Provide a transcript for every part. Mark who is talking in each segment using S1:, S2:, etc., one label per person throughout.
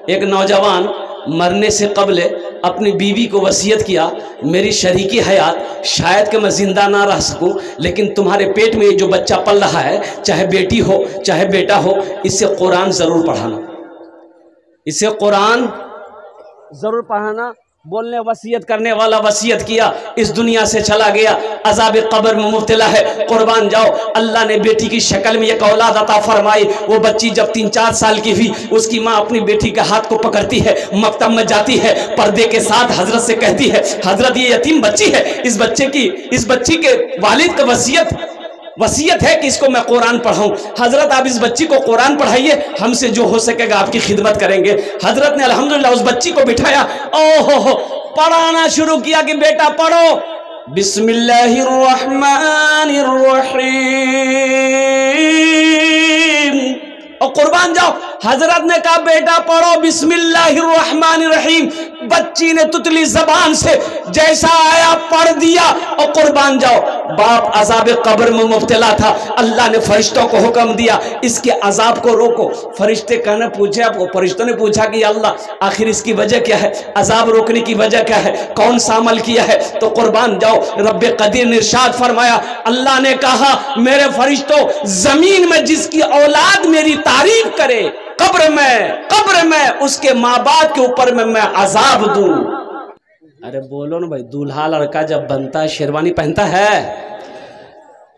S1: एक नौजवान मरने से कबल अपनी बीवी को वसीयत किया, मेरी शरीकी हयात शायद कि मैं ज़िंदा ना रह सकूं, लेकिन तुम्हारे पेट में जो बच्चा पल रहा है, चाहे बेटी हो चाहे बेटा हो, इससे कुरान ज़रूर पढ़ाना, इसे कुरान ज़रूर पढ़ाना। बोलने वसीयत करने वाला वसीयत किया, इस दुनिया से चला गया, अज़ाब कब्र में मुब्तला है। कुर्बान जाओ, अल्लाह ने बेटी की शक्ल में एक औलाद अता फरमाई। वो बच्ची जब 3-4 साल की हुई, उसकी माँ अपनी बेटी के हाथ को पकड़ती है, मकतब में जाती है, पर्दे के साथ हजरत से कहती है, हजरत ये यतीम बच्ची है, इस बच्ची के वालिद का वसीयत है कि इसको मैं कुरान पढ़ाऊं। हजरत आप इस बच्ची को कुरान पढ़ाइए, हमसे जो हो सकेगा आपकी खिदमत करेंगे। हजरत ने अल्हम्दुलिल्लाह उस बच्ची को बिठाया, ओहो पढ़ाना शुरू किया कि बेटा पढ़ो, बिस्मिल्लाहिर्रहमानिर्रहीम। और कुर्बान जाओ, हजरत ने कहा बेटा पढ़ो बिस्मिल्लाहिर्रहमानिर्रहीम। बच्ची ने तुतली जबान से जैसा आया पढ़ दिया। और कुर्बान जाओ, बाप अजाब कब्र में मुब्तला था, अल्लाह ने फरिश्तों को हुक्म दिया इसके अजाब को रोको। फरिश्ते कहने पूछे, आपको फरिश्तों ने पूछा कि अल्लाह आखिर इसकी वजह क्या है, अजाब रोकने की वजह क्या है, कौन सा अमल किया है? तो कुर्बान जाओ, रब्बे कदीर ने इरशाद फरमाया, अल्लाह ने कहा मेरे फरिश्तों, जमीन में जिसकी औलाद मेरी तारीफ करे, कब्र में उसके माँ बाप के ऊपर में मैं अजाब दूं। अरे बोलो ना भाई, दूल्हा लड़का जब बनता है शेरवानी पहनता है,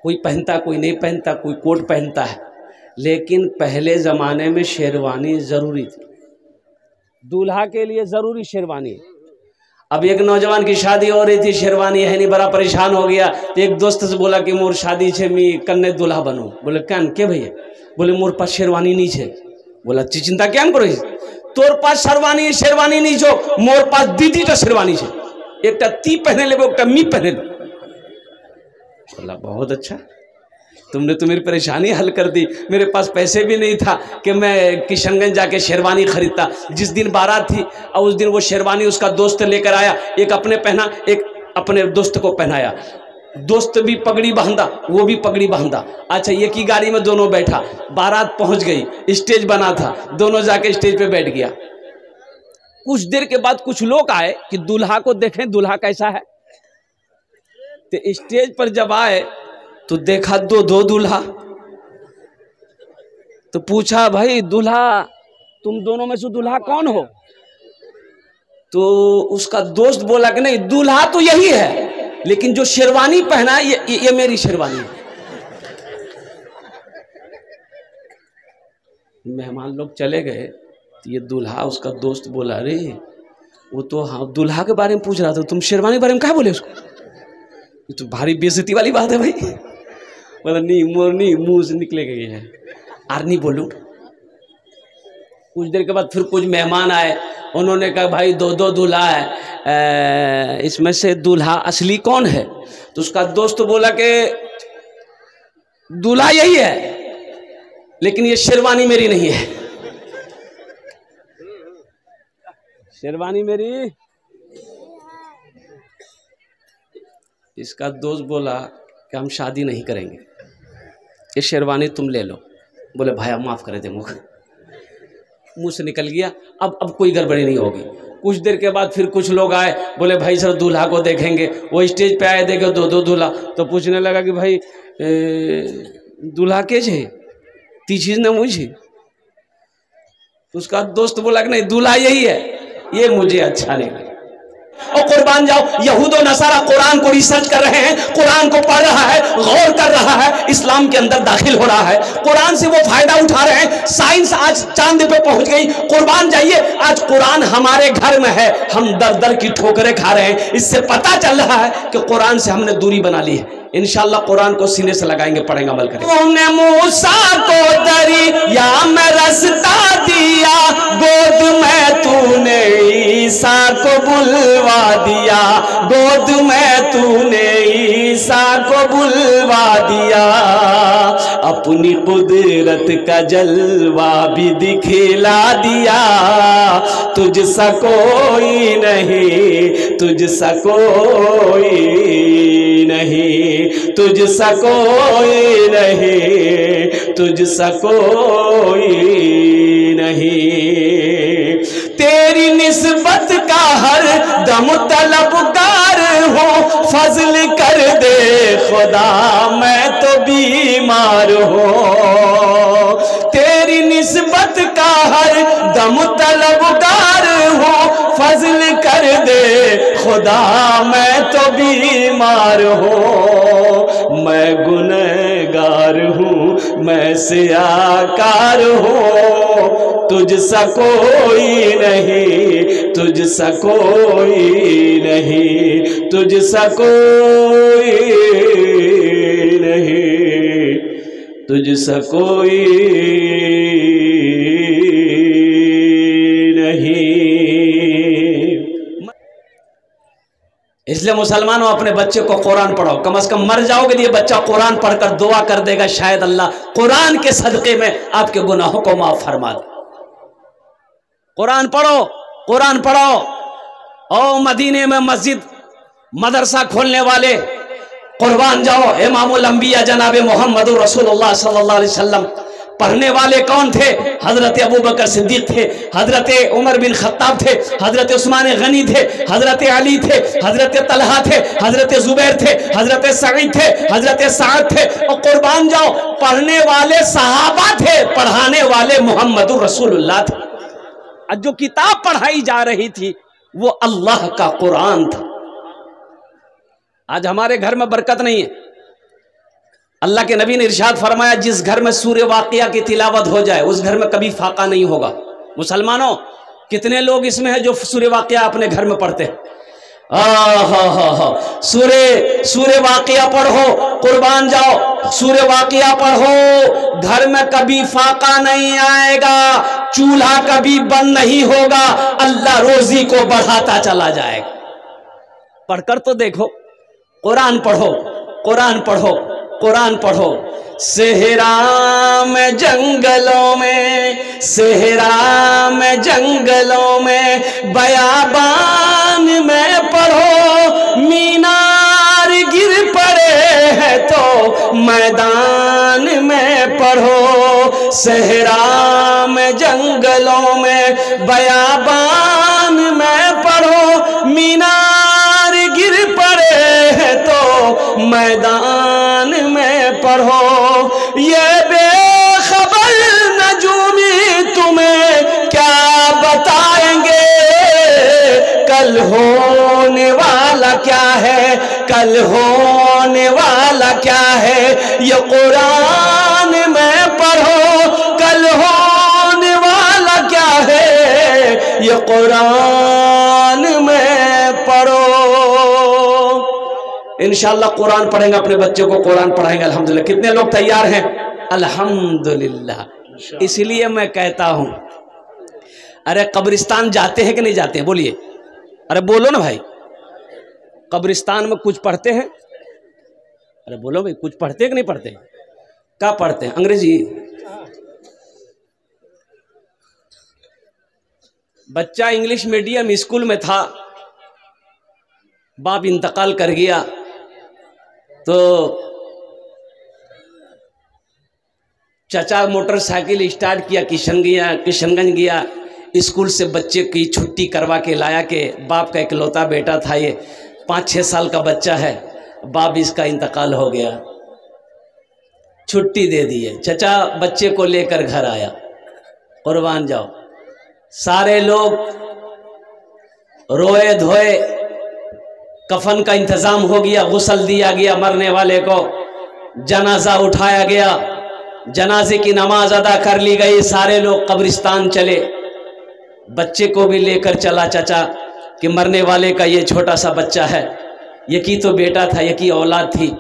S1: कोई पहनता कोई नहीं पहनता, कोई कोट पहनता है, लेकिन पहले ज़माने में शेरवानी ज़रूरी थी, दूल्हा के लिए ज़रूरी शेरवानी। अब एक नौजवान की शादी हो रही थी, शेरवानी है नहीं, बड़ा परेशान हो गया। तो एक दोस्त से बोला कि मोर शादी छे, मी कन्ने दूल्हा बनूं। बोले क्या के भैया? बोले मोर पास शेरवानी नहीं छे। बोला चिंता क्या करो, तोर पास शेरवानी नहीं छो, मोर पास दीदी शेरवानी छे, एक ती पहने ले, एक मी पहने ले। बोला बहुत अच्छा, तुमने तो मेरी परेशानी हल कर दी। मेरे पास पैसे भी नहीं था कि मैं किशनगंज जाके शेरवानी खरीदता। जिस दिन बारात थी और उस दिन वो शेरवानी उसका दोस्त लेकर आया, एक अपने पहना, एक अपने दोस्त को पहनाया। दोस्त भी पगड़ी बांधा, वो भी पगड़ी बांधा। अच्छा, एक ही गाड़ी में दोनों बैठा, बारात पहुंच गई, स्टेज बना था, दोनों जाके स्टेज पे बैठ गया। कुछ देर के बाद कुछ लोग आए कि दूल्हा को देखें, दूल्हा कैसा है। तो स्टेज पर जब आए तो देखा दो दूल्हा। तो पूछा, भाई दूल्हा, तुम दोनों में से दूल्हा कौन हो? तो उसका दोस्त बोला कि नहीं, दूल्हा तो यही है, लेकिन जो शेरवानी पहना ये मेरी शेरवानी है। मेहमान लोग चले गए, तो ये दूल्हा, उसका दोस्त बोला, अरे वो तो हाँ दूल्हा के बारे में पूछ रहा था, तुम शेरवानी के बारे में क्या बोले उसको? ये तो भारी बेइज्जती वाली बात है भाई। बोला नहीं, मोरनी मुंह से निकले गई है, आर नहीं बोलूं। कुछ देर के बाद फिर कुछ मेहमान आए, उन्होंने कहा भाई दो दूल्हा है, इसमें से दूल्हा असली कौन है? तो उसका दोस्त बोला कि दूल्हा यही है, लेकिन ये शेरवानी मेरी नहीं है, शेरवानी मेरी। इसका दोस्त बोला कि हम शादी नहीं करेंगे, ये शेरवानी तुम ले लो। बोले भाई माफ़ करे दे, मुँह से निकल गया। अब कोई गड़बड़ी नहीं होगी। कुछ देर के बाद फिर कुछ लोग आए, बोले भाई सर दूल्हा को देखेंगे। वो स्टेज पे आए, देखे दो दूल्हा। तो पूछने लगा कि भाई दूल्हा के छे, ती चीज ने मुझे। तो उसका दोस्त बोला कि नहीं, दूल्हा यही है, ये मुझे अच्छा नहीं लगा। और कुर्बान जाओ, यहूद और नसारा कुरान को रिसर्च कर रहे हैं, कुरान को पढ़ रहा है, गौर कर रहा है, इस्लाम के अंदर दाखिल हो रहा है, कुरान से वो फायदा उठा रहे हैं। साइंस आज चांद पे पहुंच गई। कुर्बान जाइए, आज कुरान हमारे घर में है, हम दर दर की ठोकरें खा रहे हैं। इससे पता चल रहा है कि कुरान से हमने दूरी बना ली है। इंशाअल्लाह कुरान को सीने से लगाएंगे, पढ़ेंगे, अमल करेंगे। तूने मूसा को दरिया में रास्ता दिया, गोद में तूने ईसा को बुलवा दिया, गोद में तूने ईसा को बुलवा दिया। अपनी कुदरत का जलवा भी दिखला दिया, तुझसा कोई नहीं, तुझसा कोई नहीं, तुझसा कोई नहीं, तुझसा कोई नहीं। हर दम तलबगार हूँ, फजल कर दे खुदा मैं तो बीमार हूँ। तेरी निस्बत का हर दम तलबगार हूँ, फजल कर दे खुदा मैं तो बीमार हूँ। मैं गुनहगार हूँ, मैं सियाकार हूँ, तुझसा कोई नहीं, तुझसा कोई नहीं, तुझसा कोई नहीं, तुझसा कोई नहीं। इसलिए मुसलमानों अपने बच्चे को कुरान पढ़ाओ, कम से कम मर जाओगे ये बच्चा कुरान पढ़कर दुआ कर देगा, शायद अल्लाह कुरान के सदक़े में आपके गुनाहों को माफ फरमा दे। कुरान पढ़ो, कुरान पढ़ो। और मदीने में मस्जिद मदरसा खोलने वाले कुर्बान जाओ, इमामुल अंबिया जनाब मोहम्मद रसूलुल्लाह सल्लल्लाहु अलैहि वसल्लम पढ़ने वाले कौन थे? हजरत अबू बकर सिद्दीक थे, हजरत उमर बिन खत्ताब थे, हजरत उस्मान गनी थे, हजरत अली थे, हजरत तलहा थे, हजरत जुबैर थे, हजरत सईद थे, हजरत साद थे। और कुर्बान जाओ पढ़ने वाले सहाबा थे, पढ़ाने वाले मोहम्मद रसूलुल्लाह थे। आज जो किताब पढ़ाई जा रही थी वो अल्लाह का कुरान था। आज हमारे घर में बरकत नहीं है। अल्लाह के नबी ने इरशाद फरमाया, जिस घर में सूर्य वाक़िया की तिलावत हो जाए उस घर में कभी फाका नहीं होगा। मुसलमानों कितने लोग इसमें हैं जो सूर्य वाक़िया अपने घर में पढ़ते हैं? सूर्य वाक़िया पढ़ो, कुर्बान जाओ, सूर्य वाक़िया पढ़ो, घर में कभी फाका नहीं आएगा, चूल्हा कभी बंद नहीं होगा, अल्लाह रोजी को बढ़ाता चला जाएगा। पढ़कर तो देखो, कुरान पढ़ो, कुरान पढ़ो, कुरान पढ़ो। सेहरा में जंगलों में, सेहरा में जंगलों में, बयाबान में पढ़ो, मीनार गिर पड़े हैं तो मैदान में पढ़ो। सेहरा में जंगलों में, बयाबान में पढ़ो, मीनार गिर पड़े हैं तो मैदान में पढ़ो। ये बेखबर नजूमी तुम्हें क्या बताएंगे, कल होने वाला क्या है, कल होने वाला क्या है। ये कुरान में पढ़ो, कल होने वाला क्या है, ये कुरान में पढ़ो। इंशाअल्लाह कुरान पढ़ेंगे, अपने बच्चों को कुरान पढ़ाएंगे अल्हम्दुलिल्लाह। कितने लोग तैयार हैं? अल्हम्दुलिल्लाह। इसलिए मैं कहता हूं, अरे कब्रिस्तान जाते हैं कि नहीं जाते हैं? बोलिए, अरे बोलो ना भाई, कब्रिस्तान में कुछ पढ़ते हैं? अरे बोलो भाई, कुछ पढ़ते हैं कि नहीं पढ़ते? क्या पढ़ते हैं? अंग्रेजी? बच्चा इंग्लिश मीडियम स्कूल में था, बाप इंतकाल कर गया, तो चाचा मोटरसाइकिल स्टार्ट किया, किशनगंज गया, स्कूल से बच्चे की छुट्टी करवा के लाया कि बाप का इकलौता बेटा था, ये 5-6 साल का बच्चा है, बाप इसका इंतकाल हो गया, छुट्टी दे दी है। चाचा बच्चे को लेकर घर आया, कुर्बान जाओ, सारे लोग रोए धोए, कफन का इंतजाम हो गया, गुस्ल दिया गया मरने वाले को, जनाजा उठाया गया, जनाजे की नमाज अदा कर ली गई, सारे लोग कब्रिस्तान चले। बच्चे को भी लेकर चला चाचा कि मरने वाले का ये छोटा सा बच्चा है, ये की तो बेटा था, ये की औलाद थी,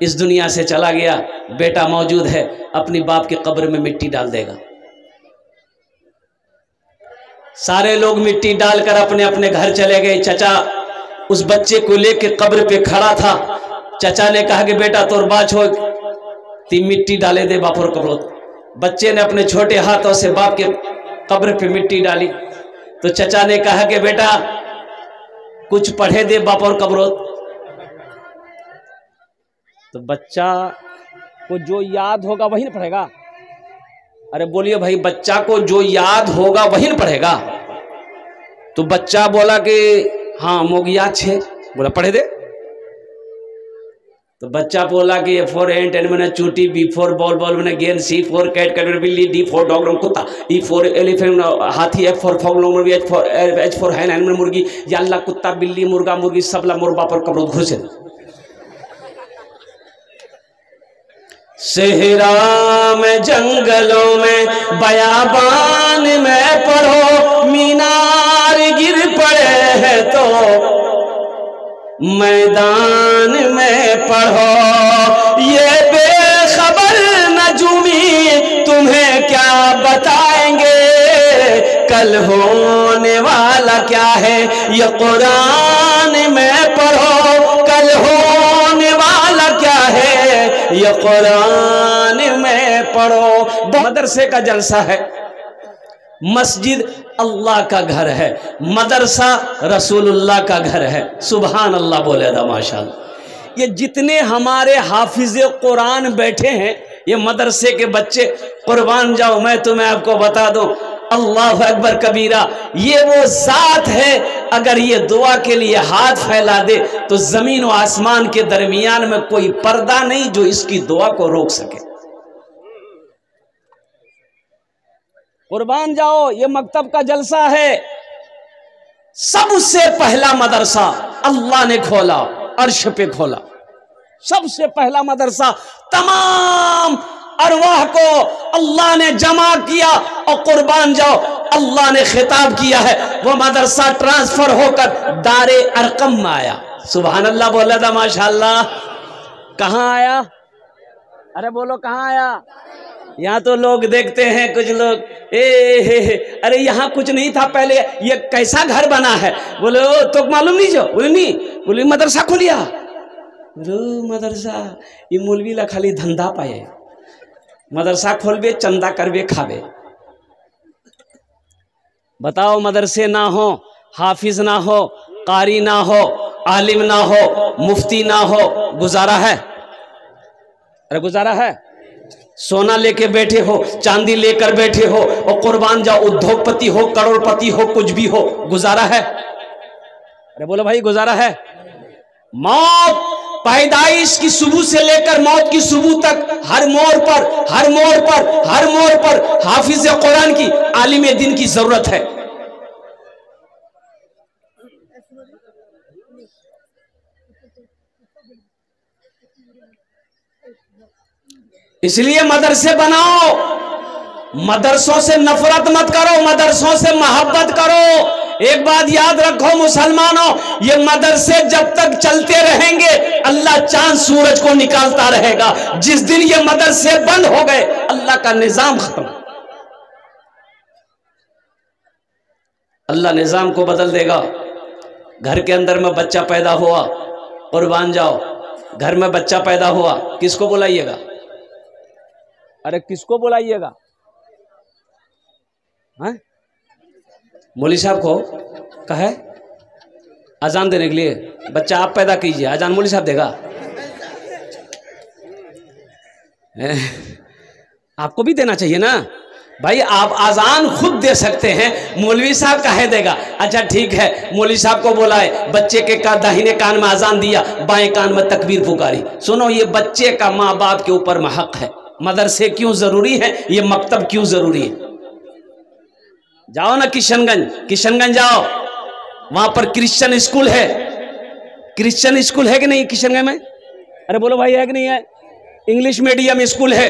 S1: इस दुनिया से चला गया, बेटा मौजूद है, अपनी बाप के कब्र में मिट्टी डाल देगा। सारे लोग मिट्टी डालकर अपने अपने घर चले गए। चाचा उस बच्चे को लेके कब्र पे खड़ा था। चाचा ने कहा कि बेटा तोर बात हो, ती मिट्टी डाले दे बाप और कब्र। बच्चे ने अपने छोटे हाथों से बाप के कब्र पे मिट्टी डाली, तो चाचा ने कहा कि बेटा कुछ पढ़े दे बाप और कब्र। तो बच्चा को जो याद होगा वही ना पढ़ेगा। अरे बोलिए भाई, बच्चा को जो याद होगा वही ना पढ़ेगा। तो बच्चा बोला कि हाँ मोगिया छे, बोला पढ़े दे। तो बच्चा बोला कि ए फॉर एंट एंड मैंने चूटी, बी फॉर बॉल बॉल मैंने गेंद, सी फॉर कैट कैट बिल्ली, डी फॉर डॉग कुत्ता, ई फॉर एलिफेंट हाथी, F for fog H for hen hen मुर्गी, या अल्लाह कुत्ता बिल्ली मुर्गा मुर्गी सबला मुर्बा पर कब्र घुसे। सेहरा में जंगलों में बयाबान में पढ़ो, मीनार गिर पड़े हैं तो मैदान में पढ़ो। ये बेखबर नजूमी तुम्हें क्या बताएंगे, कल होने वाला क्या है ये कुरान में पढ़ो, कल होने वाला क्या है ये कुरान में पढ़ो। मदरसे का जलसा है, मस्जिद अल्लाह का घर है, मदरसा रसूलुल्लाह का घर है। सुभान अल्लाह बोले दा माशाअल्लाह। ये जितने हमारे हाफिज कुरान बैठे हैं ये मदरसे के बच्चे, कुर्बान जाओ मैं तुम्हें आपको बता दूं, अल्लाह अकबर कबीरा, ये वो जात है अगर ये दुआ के लिए हाथ फैला दे तो जमीन व आसमान के दरमियान में कोई पर्दा नहीं जो इसकी दुआ को रोक सके। कुर्बान जाओ, ये मकतब का जलसा है। सबसे पहला मदरसा अल्लाह ने खोला, अर्श पे खोला। सबसे पहला मदरसा, तमाम अरवाह को अल्लाह ने जमा किया और कुर्बान जाओ अल्लाह ने खिताब किया है। वो मदरसा ट्रांसफर होकर दारे अरकम में आया। सुभान अल्लाह बोला था माशाअल्लाह। कहाँ आया? अरे बोलो कहाँ आया? यहाँ तो लोग देखते हैं कुछ लोग अरे यहाँ कुछ नहीं था पहले, ये कैसा घर बना है? बोलो तो मालूम नहीं, जो बोले नहीं, बोले मदरसा खोलिया। मदरसा ये मौलवी ला खाली धंधा पाए, मदरसा खोलबे चंदा करबे खाबे। बताओ मदरसे ना हो, हाफिज ना हो, कारी ना हो, आलिम ना हो, मुफ्ती ना हो, गुजारा है? अरे गुजारा है? सोना लेके बैठे हो, चांदी लेकर बैठे हो और कुर्बान जाओ उद्योगपति हो, करोड़पति हो, कुछ भी हो, गुजारा है? अरे बोलो भाई गुजारा है? मौत पैदाइश की सुबह से लेकर मौत की सुबह तक हर मोड़ पर हर मोड़ पर हर मोड़ पर हाफिज कुरान की, आलिम दिन की जरूरत है। इसलिए मदरसे बनाओ, मदरसों से नफरत मत करो, मदरसों से मोहब्बत करो। एक बात याद रखो मुसलमानों, ये मदरसे जब तक चलते रहेंगे अल्लाह चांद सूरज को निकालता रहेगा। जिस दिन ये मदरसे बंद हो गए अल्लाह का निजाम खत्म, अल्लाह निजाम को बदल देगा। घर के अंदर में बच्चा पैदा हुआ, कुर्बान जाओ घर में बच्चा पैदा हुआ, किसको बुलाइएगा? अरे किसको बुलाइएगा? मौली साहब को कहे अजान देने के लिए, बच्चा आप पैदा कीजिए, अजान मौली साहब देगा? आपको भी देना चाहिए ना भाई। आप अजान खुद दे सकते हैं, मौलवी साहब काहे देगा? अच्छा ठीक है, मौलवी साहब को बुलाए, बच्चे के दाहिने कान में अजान दिया, बाएं कान में तकबीर पुकारी। सुनो, ये बच्चे का माँ बाप के ऊपर में हक है। मदरसे क्यों जरूरी है, ये मकतब क्यों जरूरी है? जाओ ना किशनगंज, किशनगंज जाओ, वहां पर क्रिश्चियन स्कूल है। क्रिश्चियन स्कूल है कि नहीं किशनगंज में? अरे बोलो भाई है कि नहीं है? इंग्लिश मीडियम स्कूल है,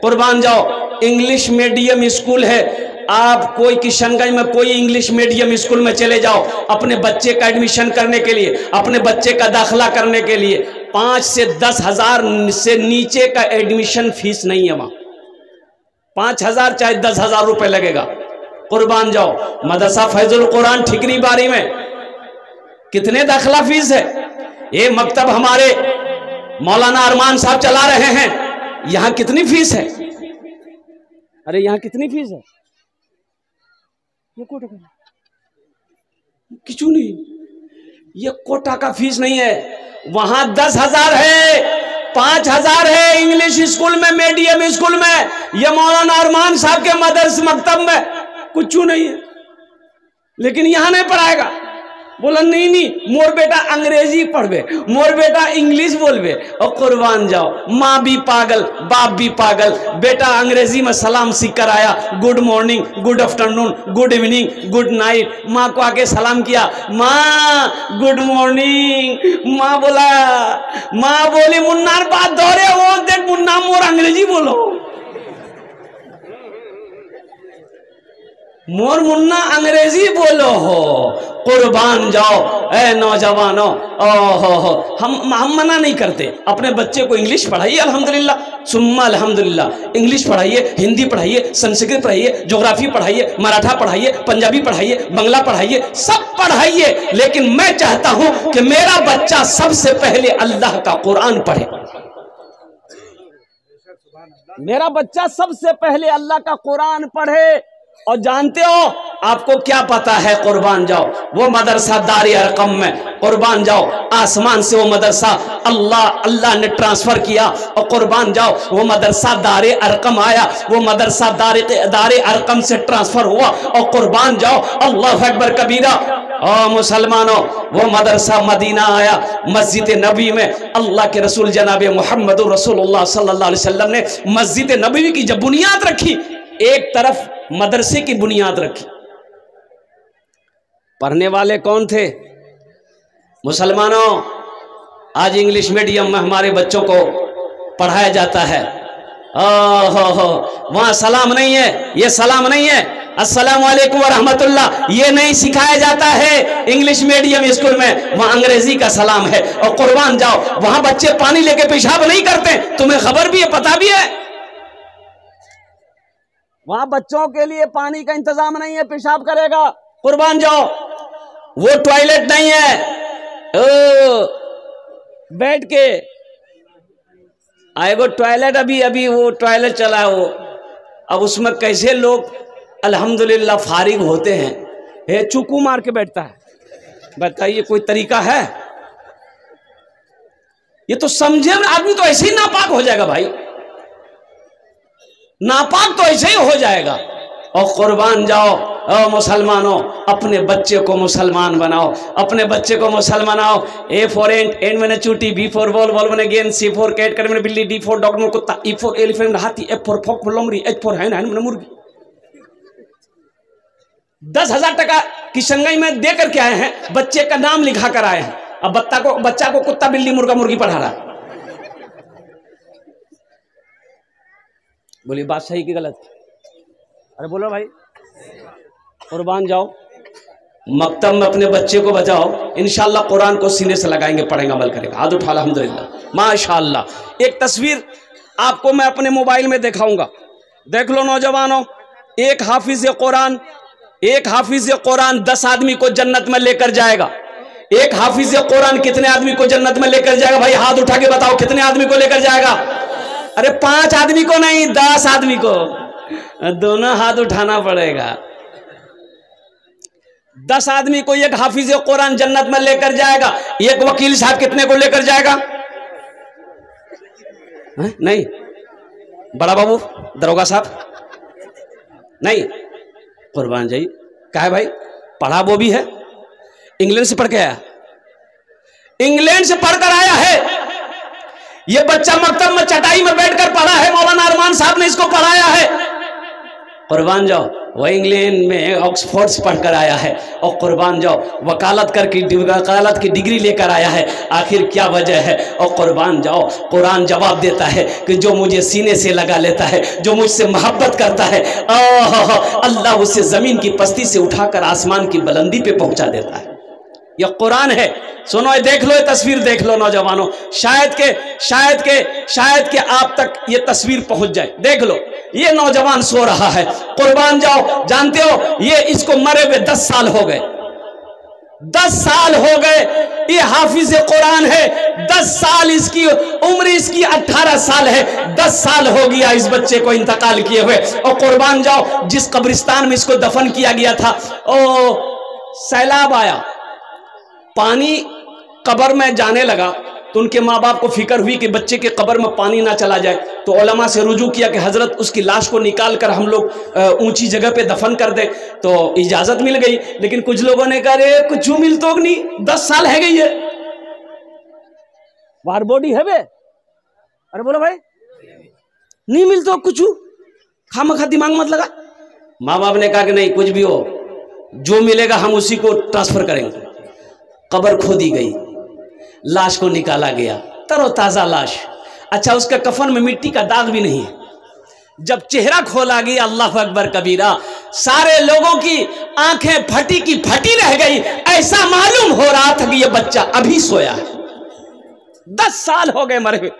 S1: कुर्बान जाओ इंग्लिश मीडियम स्कूल है। आप कोई किशनगंज में कोई इंग्लिश मीडियम स्कूल में चले जाओ अपने बच्चे का एडमिशन करने के लिए, अपने बच्चे का दाखिला करने के लिए, 5 से 10 हजार से नीचे का एडमिशन फीस नहीं है। वहां 5,000 चाहे 10,000 रुपए लगेगा। कुर्बान जाओ मदरसा फैजुल कुरान ठिकरी बारी में कितने दाखिला फीस है? ये मकतब हमारे मौलाना अरमान साहब चला रहे हैं, यहां कितनी फीस है? अरे यहां कितनी फीस है? ये कोटा का क्यों नहीं? ये कोटा का फीस नहीं है, वहां 10,000 है, 5,000 है इंग्लिश स्कूल में, मीडियम स्कूल में। ये मौलाना अरमान साहब के मदरस मकतब में कुछ नहीं है, लेकिन यहां नहीं पढ़ाएगा। बोला नहीं नहीं, मोर बेटा अंग्रेजी पढ़बे, मोर बेटा इंग्लिश बोलबे। और कुर्बान जाओ, माँ भी पागल, बाप भी पागल। बेटा अंग्रेजी में सलाम सीख कर आया, good morning, good afternoon, good evening, good night. माँ को आके सलाम किया, माँ गुड मॉर्निंग। माँ बोला, माँ बोली मुन्नार बात दौरे वो देख मुन्ना मोर अंग्रेजी बोलो, मोर मुन्ना अंग्रेजी बोलो हो। कुर्बान जाओ ए नौजवानों, ओहो हम मना नहीं करते, अपने बच्चे को इंग्लिश पढ़ाइए अल्हम्दुलिल्लाह, सुम्मा अल्हम्दुलिल्लाह। इंग्लिश पढ़ाइए, हिंदी पढ़ाइए, संस्कृत पढ़ाइए, ज्योग्राफी पढ़ाइए, मराठा पढ़ाइए, पंजाबी पढ़ाइए, बंगला पढ़ाइए, सब पढ़ाइए। लेकिन मैं चाहता हूं कि मेरा बच्चा सबसे पहले अल्लाह का कुरान पढ़े। मेरा बच्चा सबसे पहले अल्लाह का कुरान पढ़े। और जानते हो आपको क्या पता है, कुर्बान जाओ, वो मदरसा दारी अरकम में, कुर्बान जाओ, आसमान से वो मदरसा अल्लाह ने ट्रांसफर किया। और कुर्बान जाओ, वो मदरसा दारे अरकम आया, वो मदरसा दारे अरकम से ट्रांसफर हुआ। और कुर्बान जाओ, अल्लाह अकबर कबीरा। और मुसलमानों, वो मदरसा मदीना आया, मस्जिद नबी में अल्लाह के रसूल जनाब मोहम्मद रसूलुल्लाह सल्लल्लाहु अलैहि वसल्लम ने मस्जिद नबी की जब बुनियाद रखी, एक तरफ मदरसे की बुनियाद रखी। पढ़ने वाले कौन थे? मुसलमानों, आज इंग्लिश मीडियम में हमारे बच्चों को पढ़ाया जाता है। वहां सलाम नहीं है, ये सलाम नहीं है, अस्सलाम वालेकुम व रहमतुल्लाह, ये नहीं सिखाया जाता है इंग्लिश मीडियम स्कूल में, वहां अंग्रेजी का सलाम है। और कुर्बान जाओ, वहां बच्चे पानी लेके पेशाब नहीं करते, तुम्हें खबर भी है, पता भी है। वहां बच्चों के लिए पानी का इंतजाम नहीं है, पेशाब करेगा। कुर्बान जाओ, वो टॉयलेट नहीं है, बैठ के आएगो टॉयलेट, अभी वो टॉयलेट चला है वो, अब उसमें कैसे लोग अल्हम्दुलिल्लाह फारिग होते हैं, हे चुकू मार के बैठता है। बताइए कोई तरीका है? ये तो समझे आदमी तो ऐसे ही नापाक हो जाएगा भाई, नापाक तो ऐसे ही हो जाएगा। और कुर्बान जाओ मुसलमानों, अपने बच्चे को मुसलमान बनाओ, अपने बच्चे को मुसलमान बनाओ। ए फॉर एंड मैंने चूटी, बी फॉर बॉल मैंने गेंद, सी फॉर कैट कर मैंने बिल्ली, डी फॉर डॉग मैंने कुत्ता, ई फॉर एलिफेंट हाथी, एफ फॉर फॉक लोमड़ी, एच फॉर हैन मैंने मुर्गी। 10,000 टका की संगई में दे करके आए हैं, बच्चे का नाम लिखा कर आए हैं। अब बच्चा को कुत्ता, बिल्ली, मुर्गा, मुर्गी पढ़ा रहा। बोलिए बात सही की गलत? अरे बोलो भाई। कुर्बान जाओ, मकतब में अपने बच्चे को बचाओ, इंशाल्लाह कुरान को सीने से लगाएंगे, पढ़ेंगे, अमल करेगा। हाथ उठा अल्हम्दुलिल्लाह, माशाअल्लाह। एक तस्वीर आपको मैं अपने मोबाइल में दिखाऊंगा, देख लो नौजवानों। एक हाफिज कुरान 10 आदमी को जन्नत में लेकर जाएगा। एक हाफिज कुरान कितने आदमी को जन्नत में लेकर जाएगा? भाई हाथ उठा के बताओ, कितने आदमी को लेकर जाएगा? अरे 5 आदमी को नहीं, 10 आदमी को, दोनों हाथ उठाना पड़ेगा। 10 आदमी को एक हाफिज कुरान जन्नत में लेकर जाएगा। एक वकील साहब कितने को लेकर जाएगा? नहीं, बड़ा बाबू दरोगा साहब नहीं। कुर्बान जाइए, क्या है भाई? पढ़ा वो भी है, इंग्लैंड से पढ़ के आया, इंग्लैंड से पढ़कर आया है। ये बच्चा मकतब में चटाई में बैठकर पढ़ा है, मौलाना अरमान साहब ने इसको पढ़ाया है। कुर्बान जाओ, वह इंग्लैंड में ऑक्सफोर्ड से पढ़कर आया है। और कुर्बान जाओ, वकालत की डिग्री लेकर आया है। आखिर क्या वजह है? और कुर्बान जाओ, कुरान जवाब देता है कि जो मुझे सीने से लगा लेता है, जो मुझसे मोहब्बत करता है, अल्लाह उसे जमीन की पस्ती से उठाकर आसमान की बुलंदी पे पहुंचा देता है। यह कुरान है। सुनो, देख लो, ये तस्वीर देख लो नौजवानों, शायद के आप तक ये तस्वीर पहुंच जाए। देख लो, ये नौजवान सो रहा है। कुर्बान जाओ, जानते हो ये इसको मरे हुए 10 साल हो गए, 10 साल हो गए। ये हाफिज कुरान है, 10 साल इसकी उम्र, इसकी 18 साल है। 10 साल हो गया इस बच्चे को इंतकाल किए हुए। और कुर्बान जाओ, जिस कब्रिस्तान में इसको दफन किया गया था, सैलाब आया, पानी कब्र में जाने लगा, तो उनके माँ बाप को फिक्र हुई कि बच्चे के कब्र में पानी ना चला जाए, तो उलमा से रुजू किया कि हज़रत उसकी लाश को निकाल कर हम लोग ऊंची जगह पे दफन कर दें, तो इजाज़त मिल गई। लेकिन कुछ लोगों ने कहा अरे कुछ मिल तो नहीं, 10 साल है गई है, वार बॉडी है बे, अरे बोलो भाई नहीं मिल तो कुछ, खामखा दिमाग मत लगा। माँ बाप ने कहा कि नहीं, कुछ भी हो, जो मिलेगा हम उसी को ट्रांसफर करेंगे। कब्र खोदी गई, लाश को निकाला गया, तरोताजा लाश। अच्छा, उसका कफन में मिट्टी का दाग भी नहीं है। जब चेहरा खोला गया, अल्लाह अकबर कबीरा, सारे लोगों की आंखें फटी की फटी रह गई। ऐसा मालूम हो रहा था कि यह बच्चा अभी सोया है। 10 साल हो गए मरे हुए,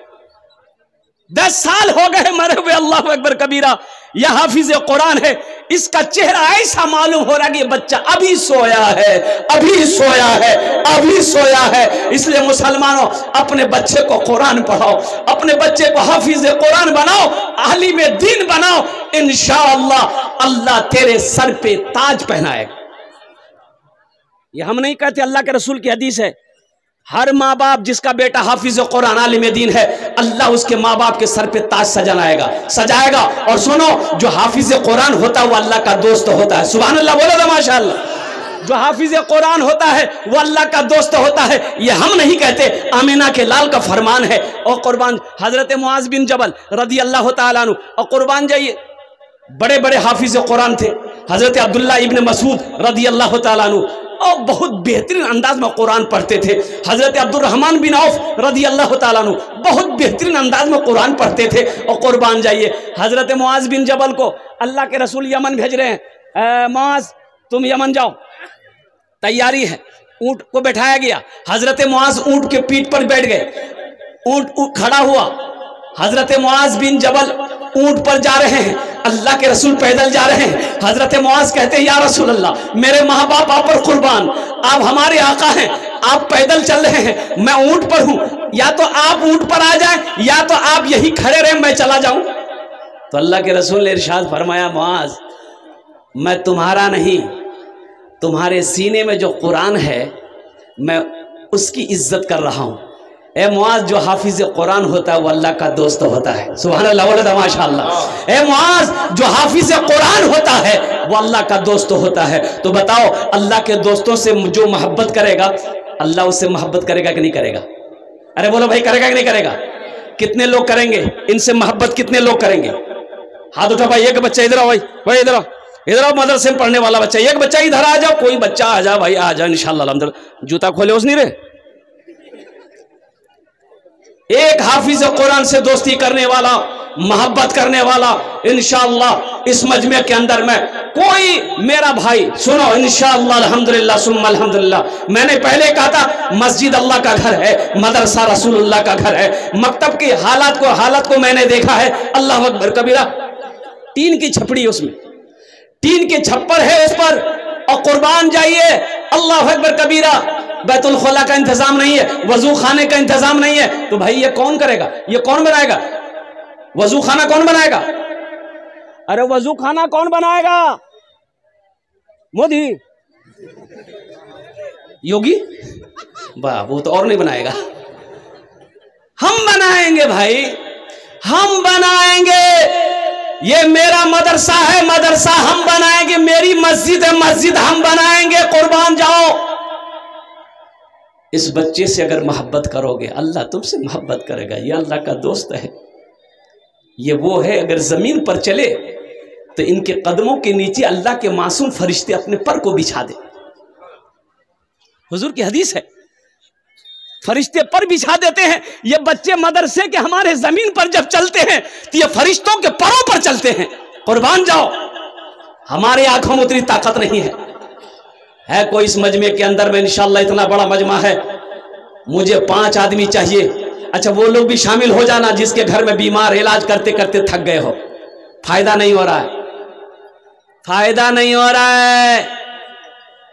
S1: 10 साल हो गए मरे हुए। अल्लाह अकबर कबीरा, यह हाफिज कुरान है, इसका चेहरा ऐसा मालूम हो रहा कि ये बच्चा अभी सोया है, अभी सोया है, अभी सोया है। इसलिए मुसलमानों, अपने बच्चे को कुरान पढ़ाओ, अपने बच्चे को हाफिज कुरान बनाओ, आलिम दीन बनाओ। इंशाअल्लाह अल्लाह तेरे सर पे ताज पहनाएगा। ये हम नहीं कहते, अल्लाह के रसूल की हदीस है। हर माँ बाप जिसका बेटा हाफिज कुरान आलिम दीन है, अल्लाह उसके माँ बाप के सर पे ताज सजाएगा। और सुनो, जो हाफिज कुरान होता है वो अल्लाह का दोस्त होता है। सुभान अल्लाह बोलो ना, माशाअल्लाह। जो हाफिज कुरान होता है वो अल्लाह का दोस्त होता है। ये हम नहीं कहते, आमिना के लाल का फरमान है। और कुर्बान हजरत मुआज बिन जबल रदी अल्लाह तआला अन्हु, और कुर्बान जाइए, बड़े बड़े हाफिज कुरान थे। हजरत अब्दुल्ला इब्न मसूद रदी अल्लाह तआला अन्हु, और बहुत बेहतरीन अंदाज में कुरान पढ़ते थे। हजरत अब्दुर्रहमान बिन औफ रदी अल्लाह तआला अन्हु बहुत बेहतरीन अंदाज में कुरान पढ़ते थे। और कुर्बान जाइए, हजरत मुआज बिन जबल को अल्लाह के रसूल यमन भेज रहे हैं, मुआज तुम यमन जाओ, तैयारी है। ऊंट को बैठाया गया, हजरत मुआज ऊंट के पीठ पर बैठ गए, ऊंट खड़ा हुआ। हजरत मुआज बिन जबल ऊंट पर जा रहे हैं, अल्लाह के रसूल पैदल जा रहे हैं। हजरत मुआज कहते हैं, या रसूल अल्लाह, मेरे माँ बाप आप पर कुर्बान, आप हमारे आका हैं, आप पैदल चल रहे हैं, मैं ऊंट पर हूं, या तो आप ऊंट पर आ जाएं या तो आप यही खड़े रहे, मैं चला जाऊं। तो अल्लाह के रसूल ने इरशाद फरमाया, मुआज मैं तुम्हारा नहीं, तुम्हारे सीने में जो कुरान है मैं उसकी इज्जत कर रहा हूं। ए मुआज, जो हाफिज कुरान होता है वो अल्लाह का दोस्त होता है। सुभान अल्लाह माशाअल्लाह। ए मुआज, जो हाफिज कुरान होता है वो अल्लाह का दोस्त होता है। तो बताओ, अल्लाह के दोस्तों से जो मोहब्बत करेगा, अल्लाह उससे मोहब्बत करेगा कि नहीं करेगा? अरे बोलो भाई, करेगा कि नहीं करेगा? कितने लोग करेंगे इनसे मोहब्बत? कितने लोग करेंगे? हाथ उठा भाई। एक बच्चा इधर आओ भाई, इधर आओ, इधर आओ, मदरसे में पढ़ने वाला बच्चा, एक बच्चा इधर आ जाओ, कोई बच्चा आ जाओ भाई, आ जाओ इंशाअल्लाह अल्हम्दुलिल्लाह। जूता खोले उस नहीं रे। एक हाफिज कुरान से दोस्ती करने वाला, मोहब्बत करने वाला, इंशाअल्लाह इस मजमे के अंदर में कोई मेरा भाई, सुनो इंशाअल्लाह अल्हम्दुलिल्लाह सुम्मा अल्हम्दुलिल्लाह। मैंने पहले कहा था मस्जिद अल्लाह का घर है, मदरसा रसूलुल्लाह का घर है। मकतब की हालत को मैंने देखा है, अल्लाह अकबर कबीरा। टीन की छपड़ी, उसमें टीन के छप्पर है उस पर, और कुर्बान जाइए, अल्लाह अकबर कबीरा, बैतुल खुला का इंतजाम नहीं है, वजू खाने का इंतजाम नहीं है। तो भाई ये कौन करेगा? ये कौन बनाएगा? वजू खाना कौन बनाएगा? अरे वजू खाना कौन बनाएगा? मोदी, योगी, वाह, वो तो और नहीं बनाएगा, हम बनाएंगे भाई, हम बनाएंगे। ये मेरा मदरसा है, मदरसा हम बनाएंगे, मेरी मस्जिद है, मस्जिद हम बनाएंगे। कुर्बान जाओ। इस बच्चे से अगर मोहब्बत करोगे, अल्लाह तुमसे मोहब्बत करेगा। ये अल्लाह का दोस्त है, ये वो है, अगर जमीन पर चले तो इनके कदमों के नीचे अल्लाह के मासूम फरिश्ते अपने पर को बिछा दे। हुजूर की हदीस है, फरिश्ते पर बिछा देते हैं। ये बच्चे मदरसे के हमारे जमीन पर जब चलते हैं तो ये फरिश्तों के परों पर चलते हैं। कुर्बान जाओ, हमारी आंखों में उतनी ताकत नहीं है कोई इस मजमे के अंदर में? इंशाअल्लाह इतना बड़ा मजमा है, मुझे 5 आदमी चाहिए। अच्छा, वो लोग भी शामिल हो जाना जिसके घर में बीमार इलाज करते करते थक गए हो। फायदा नहीं हो रहा है, फायदा नहीं हो रहा है।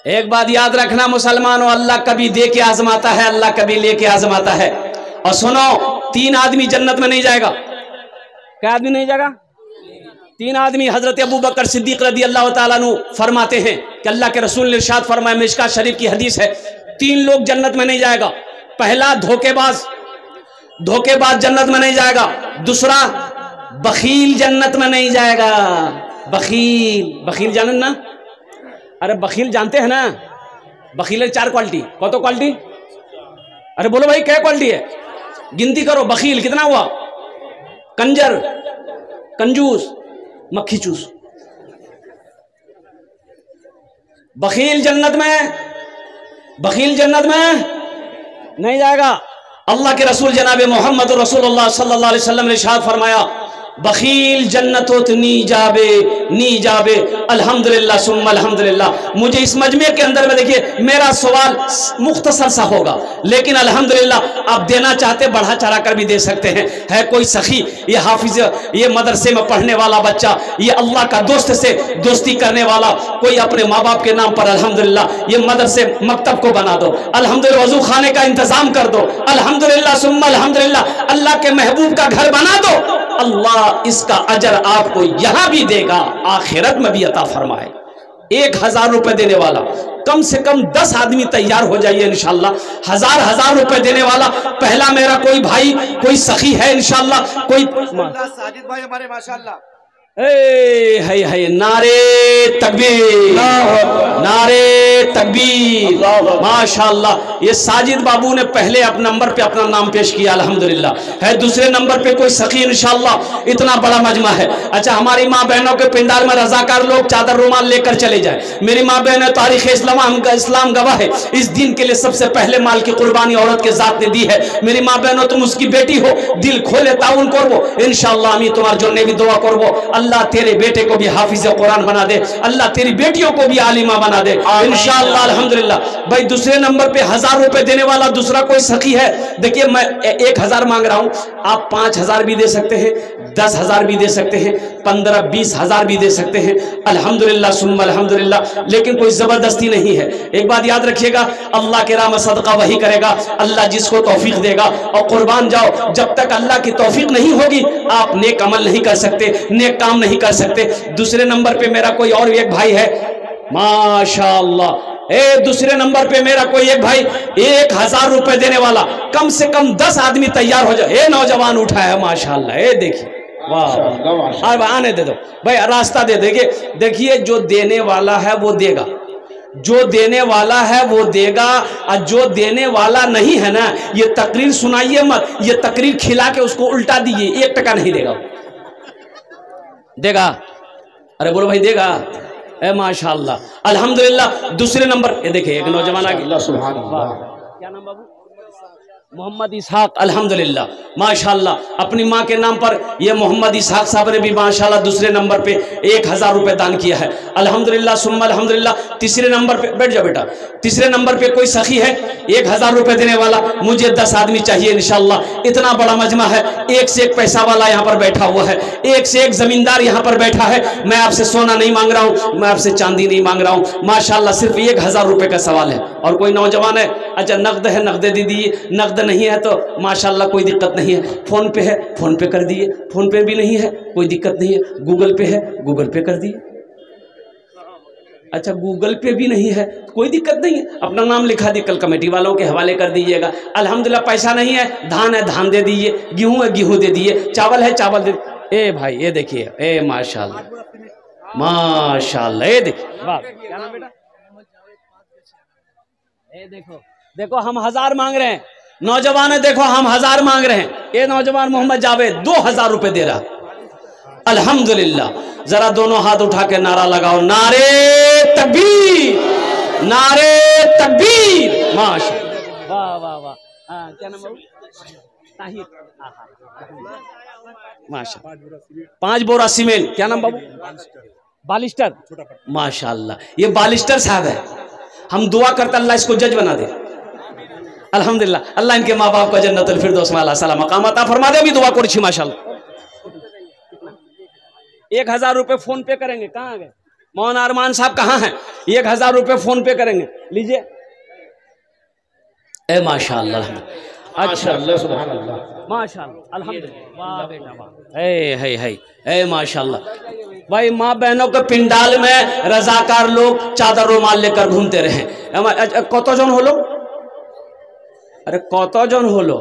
S1: एक बात याद रखना मुसलमानों, अल्लाह कभी दे के आजमाता है, अल्लाह कभी लेके आजमाता है। और सुनो, 3 आदमी जन्नत में नहीं जाएगा। क्या आदमी नहीं जाएगा? 3 आदमी। हजरत अबू बकर सिद्दीक रदी अल्लाह तआला अन्हु फरमाते हैं कि अल्लाह के रसूल ने इरशाद फरमाया, मिशकात शरीफ की हदीस है, 3 लोग जन्नत में नहीं जाएगा। पहला धोखेबाज, धोखेबाज जन्नत में नहीं जाएगा। दूसरा, बखील जन्नत में नहीं जाएगा। बखील, बखील जाने ना? अरे बखील जानते हैं ना? बखील है 4 क्वालिटी। कौन तो क्वालिटी? अरे बोलो भाई, क्या क्वालिटी है? गिनती करो। बखील कितना हुआ? कंजर, कंजूस, मक्खी चूस। बखील जन्नत में, बखील जन्नत में नहीं जाएगा। अल्लाह के रसूल जनाब मोहम्मद रसूलुल्लाह सल्लल्लाहु अलैहि वसल्लम ने इरशाद फरमाया, बखील जन्नतोत नी जाबे, नी जाबे। अल्हम्दुलिल्लाह सुम्मा अल्हम्दुलिल्लाह। मुझे इस मजमे के अंदर में देखिए, मेरा सवाल मुख्तसर सा होगा, लेकिन अल्हम्दुलिल्लाह आप देना चाहते बढ़ा चढ़ा कर भी दे सकते हैं। है कोई सखी, ये हाफिज, ये मदरसे में पढ़ने वाला बच्चा, ये अल्लाह का दोस्त से दोस्ती करने वाला, कोई अपने माँ बाप के नाम पर अल्हम्दुलिल्लाह ये मदरसे मकतब को बना दो, अल्हम्दुलिल्लाह वजू खाने का इंतजाम कर दो, अल्हम्दुलिल्लाह सुम्मा अल्हम्दुलिल्लाह अल्लाह के महबूब का घर बना दो। अल्लाह इसका अजर आपको यहां भी देगा, आखिरत में भी अता फरमाए। 1000 रुपए देने वाला, कम से कम 10 आदमी तैयार हो जाइए इंशाल्लाह। 1000 रुपए देने वाला पहला मेरा कोई भाई, कोई सखी है इंशाल्लाह। कोई
S2: साजिद भाई हमारे माशाल्लाह।
S1: है नारे तकबीर, नारे तकबीर, माशाअल्लाह। ये साजिद बाबू ने पहले अपने नंबर पे अपना नाम पेश किया, अल्हम्दुलिल्लाह। है दूसरे नंबर पे कोई सखी इंशाअल्लाह। इतना बड़ा मजमा है। अच्छा, हमारी माँ बहनों के पिंडाल में रजाकार लोग चादर रुमाल लेकर चले जाए। मेरी माँ बहन तारीख इस्लाम गवाह है, इस दिन के लिए सबसे पहले माल की कुर्बानी औरत के जात ने दी है। मेरी माँ बहनों, तुम उसकी बेटी हो, दिल खोले ताउन करबो इंशाअल्लाह। আমি তোমার জন্য भी दुआ করব, अल्लाह तेरे बेटे को भी हाफिज कुरान बना दे, अल्लाह तेरी बेटियों को भी आलिमा बना दे इंशाअल्लाह अल्हम्दुलिल्लाह। भाई दूसरे नंबर पे 1000 रुपए देने वाला दूसरा कोई सखी है? देखिए, मैं 1000 मांग रहा हूं, आप 5000 भी दे सकते हैं, 10,000 भी दे सकते हैं, 15-20 हजार भी दे सकते हैं, अल्हम्दुलिल्लाह सुम्मा अल्हम्दुलिल्लाह। लेकिन कोई जबरदस्ती नहीं है। एक बात याद रखिएगा, अल्लाह के राह में सदका वही करेगा अल्लाह जिसको तौफीक देगा। और कुर्बान जाओ, जब तक अल्लाह की तौफीक नहीं होगी आप नेक अमल नहीं कर सकते, नेक काम नहीं कर सकते। दूसरे नंबर पे मेरा कोई और एक भाई है माशाअल्लाह। दूसरे नंबर पे मेरा कोई एक भाई 1000 रुपए देने वाला, कम से कम 10 आदमी तैयार हो जाए। नौजवान उठा है माशाअल्लाह। देखिए, वाह, अब आने दे दो भाई, रास्ता दे देंगे। देखिए, जो देने वाला है वो देगा, जो देने वाला है वो देगा, और जो देने वाला नहीं है ना, ये तकरीर सुनाइए मत, ये तकरीर खिला के उसको उल्टा दीजिए, 1 टका नहीं देगा। देगा? अरे बोलो भाई, देगा? माशाअल्लाह अल्हम्दुलिल्लाह। दूसरे नंबर ये देखिए, एक नौजवान आ गया, सुभान अल्लाह। क्या नाम बाबू? मोहम्मद इसहाक, अल्हम्दुलिल्लाह माशाअल्लाह। अपनी माँ के नाम पर ये मोहम्मद इसहाक साहब ने भी माशाअल्लाह दूसरे नंबर पे 1000 रुपए दान किया है, अल्हम्दुलिल्लाह सुम्मा अल्हम्दुलिल्लाह। तीसरे नंबर पे, बैठ जाओ बेटा, तीसरे नंबर पे कोई सखी है 1000 रुपए देने वाला, मुझे 10 आदमी चाहिए इंशाअल्लाह। इतना बड़ा मजमा है, एक से एक पैसा वाला यहाँ पर बैठा हुआ है, एक से एक जमींदार यहाँ पर बैठा है। मैं आपसे सोना नहीं मांग रहा हूँ, मैं आपसे चांदी नहीं मांग रहा हूँ, माशाअल्लाह सिर्फ 1000 रुपए का सवाल है। और कोई नौजवान है, अच्छा नकद है, नकद दे दीजिए, नकद नहीं है तो माशाअल्लाह कोई दिक्कत नहीं है, फोन पे है, फोन पे कर दिए, फोन पे भी नहीं है कोई दिक्कत नहीं है, गूगल पे है, गूगल पे कर दिए। अच्छा, गूगल पे भी नहीं है कोई दिक्कत नहीं है, अपना नाम लिखा दिए, कल कमेटी वालों के हवाले कर दीजिएगा। अल्हम्दुलिल्लाह। पैसा नहीं है, धान है, धान दे दीजिए, गेहूं है, गेहूं दे दिए, चावल है, चावल दे। भाई ये देखिए, माशाअल्लाह माशाअल्लाह। ये देखिए, वाह, क्या नाम बेटा? देखो देखो, हम 1000 मांग रहे हैं, नौजवान है, देखो हम 1000 मांग रहे हैं। ये नौजवान मोहम्मद जावेद 2000 रुपए दे रहा, अल्हम्दुलिल्लाह। जरा दोनों हाथ उठा के नारा लगाओ, नारे तकबीर, नारे तकबीर, माशाअल्लाह, वाह वाह वाह। क्या नाम बाबू? माशाअल्लाह। 5 बोरा सीमेंट। क्या नाम बाबू? बालिस्टर, माशाअल्लाह। ये बालिस्टर साहब है, हम दुआ करते अल्लाह इसको जज बना दे, अल्हम्दुलिल्लाह। अल्लाह इनके माँ बाप का जन्नतुल फिरदौस में अल्लाह सला मकाम अता फरमा दे। भी दुआ करछी माशाअल्लाह। 1000 रुपए फोन पे करेंगे, कहाँ गए मौलाना अरमान साहब, कहाँ हैं? 1000 रुपए फोन पे करेंगे, लीजिए। माशाअल्लाह, अच्छा, सुभान अल्लाह, माशाअल्लाह, अल्हम्दुलिल्लाह, वाह बेटा वाह, है माशाअल्लाह। भाई माँ बहनों के पिंडाल में रजाकार लोग चादर रुमाल लेकर घूमते रहे। कतजन हलो? अरे कतजन हलो?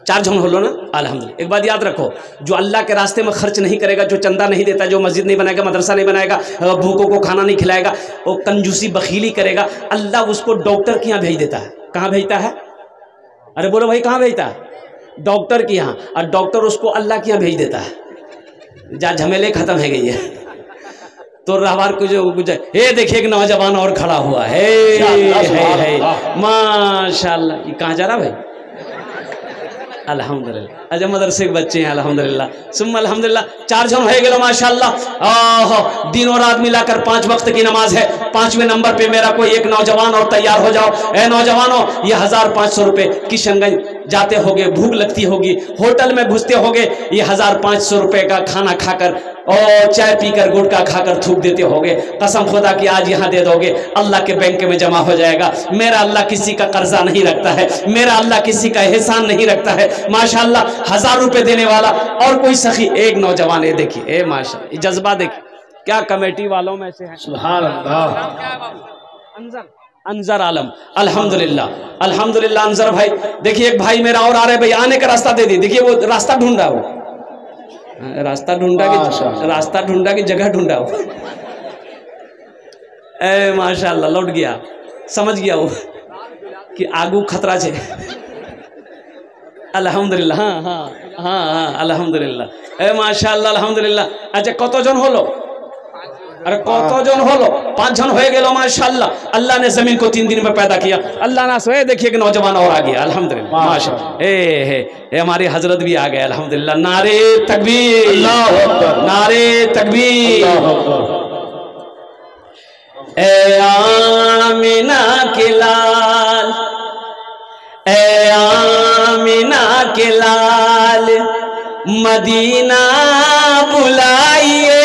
S1: 4 जन हो लो ना अल्हम्दुलिल्लाह। एक बात याद रखो, जो अल्लाह के रास्ते में खर्च नहीं करेगा, जो चंदा नहीं देता, जो मस्जिद नहीं बनाएगा, मदरसा नहीं बनाएगा, भूखों को खाना नहीं खिलाएगा, वो कंजूसी बखीली करेगा, अल्लाह उसको डॉक्टर के यहाँ भेज देता है। कहाँ भेजता है? अरे बोलो भाई, कहाँ भेजता है? डॉक्टर के यहाँ। और डॉक्टर उसको अल्लाह के यहाँ भेज देता है। जा झमेले खत्म है गई है। तो रहवार को जो हे देखिए एक नौजवान और खड़ा हुआ है माशाल्लाह। ये कहाँ जा रहा भाई? अल्हम्दुलिल्लाह। अच्छा मदरसे के बच्चे हैं अल्हम्दुलिल्लाह, सुम्मा अल्हम्दुलिल्लाह। 4 जन हो गए माशाल्लाह। दिन और रात मिलाकर 5 वक्त की नमाज है। 5वें नंबर पे मेरा कोई एक नौजवान और तैयार हो जाओ। ए नौजवानों, ये 1500 रुपये किशनगंज जाते होगे, भूख लगती होगी, होटल में घुसते होगे, ये 1500 रुपये का खाना खाकर और चाय पीकर गुटखा खाकर थूक देते होगे। कसम खुदा की आज यहाँ दे दोगे, अल्लाह के बैंक में जमा हो जाएगा। मेरा अल्लाह किसी का कर्जा नहीं रखता है, मेरा अल्लाह किसी का एहसान नहीं रखता है माशाल्लाह। 1000 रुपये देने वाला और कोई सखी एक नौजवान है, देखिए ए माशाल्लाह, ये जज्बा देखिए क्या कमेटी वालों में से है।
S3: सुभान अल्लाह।
S1: अंजर आलम अल्हम्दुलिल्लाह अल्हम्दुलिल्लाह। अंजर भाई देखिए, एक भाई मेरा और आ रहे भाई, आने का रास्ता दे दी। देखिए वो रास्ता ढूंढ रहा, वो रास्ता ढूंढा कि जगह ढूंढा वो। ए माशाल्लाह लौट गया, समझ गया वो कि आगू खतरा छे। अल्हम्दुलिल्लाह। हाँ हाँ हाँ हाँ अल्हम्दुलिल्लाह। ए माशाल्लाह अल्हम्दुलिल्लाह। अच्छा कत जन हलो? अरे कत जन हलो? 5 जन हो गए माशाल्लाह। अल्लाह ने जमीन को 3 दिन में पैदा किया। अल्लाह ना सोए, देखिए कि नौजवान और आ गया अल्हम्दुलिल्लाह माशाल्लाह। ए हमारी हजरत भी आ गए अल्हम्दुलिल्लाह। नारे तकबीर, नारे तकबीर। ए आमिना के लाल, ए आमिना के लाल, मदीना बुलाइए,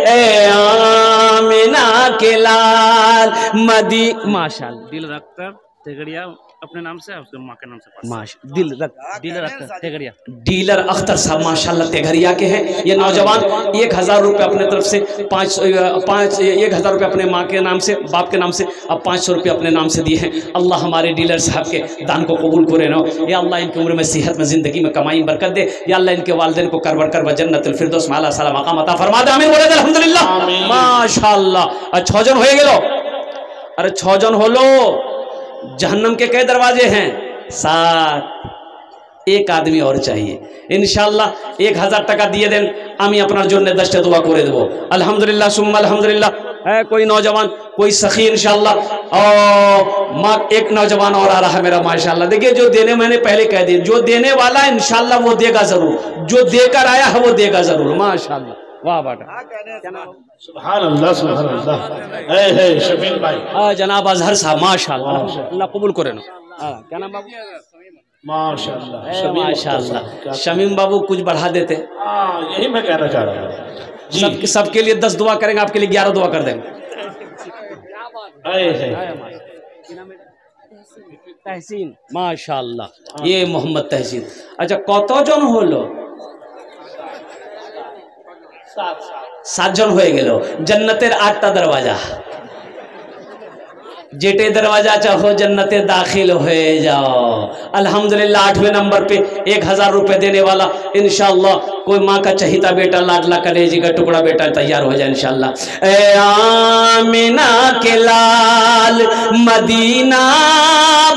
S1: ए आमिना के लाल माशाल्लाह।
S4: दिल रखकर तेगड़िया अपने नाम से, उसके माँ के नाम से
S1: दिल
S4: डीलर रखकर तेगड़िया,
S1: डीलर अख्तर साहब माशाल्लाह तेघरिया के हैं। ये नौजवान 1000 रुपये अपने तरफ से 1000 रुपये अपने माँ के नाम से, बाप के नाम से, अब 500 रुपये अपने नाम से दिए हैं। अल्लाह हमारे डीलर साहब के दान को कबूल करे ना। या अल्लाह इनकी उम्र में सेहत में ज़िंदगी में कमाई बरकत दे। या अल्लाह इनके वालिदैन को करवर कर जन्नतुल फिरदौस में आला साला मकाम अता फरमा दे। आमीन बोले अल्हम्दुलिल्लाह माशाल्लाह। 6 जन हो गए। अरे 6 जन हो लो। जहन्नम के कई दरवाजे हैं? 7। एक आदमी और चाहिए इंशाल्लाह। 1000 টাকা দিয়ে দেন, আমি আপনার জন্য 10টা দোয়া করে দেবো अल्हम्दुलिल्लाह सुम्मा अल्हम्दुलिल्लाह। है कोई नौजवान, कोई सखी इंशाल्लाह। और माँ एक नौजवान और आ रहा है मेरा माशाल्लाह। देखिए जो देने, मैंने पहले कह दिया, जो देने वाला इंशाल्लाह वो देगा जरूर, जो देकर आया है वो देगा जरूर माशाल्लाह। वाह बेटा,
S3: सुभान अल्लाह, सुभान अल्लाह। है शमीम भाई,
S1: जनाब अजहर साहब माशाल्लाह, अल्लाह कबूल करे ना। क्या नाम बाबू?
S3: माशाल्लाह
S1: माशाल्लाह। शमीम बाबू कुछ बढ़ा देते।
S3: यही मैं कहना चाह रहा हूँ।
S1: सबके लिए 10 दुआ करेंगे, आपके लिए 11 दुआ कर देंगे। तहसीन माशाल्लाह, ये मोहम्मद तहसीन। अच्छा कत जन हलो? 7 जन हो गेलो। जन्नतेर 8टा दरवाजा, जेटे दरवाजा चाहो जन्नते दाखिल हो जाओ अल्हम्दुलिल्लाह। 8वें नंबर पे 1000 रुपये देने वाला इंशाल्लाह। कोई माँ का चहीता बेटा, लाडला कलेजी का टुकड़ा बेटा तैयार हो जाए इंशाल्लाह। ए आमिना के लाल, मदीना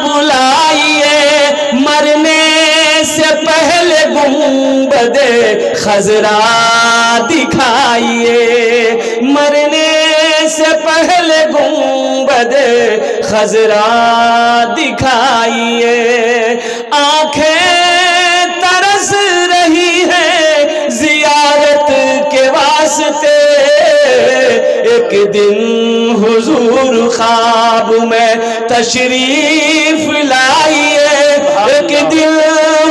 S1: बुलाइए, मरने से पहले गुंबदे खजरा दिखाइए, मरने से पहले गुंबदे खजरा दिखाइए। आंखें तरस रही है जियारत के वास्ते, एक दिन हुजूर ख्वाब में तशरीफ लाइए, एक दिन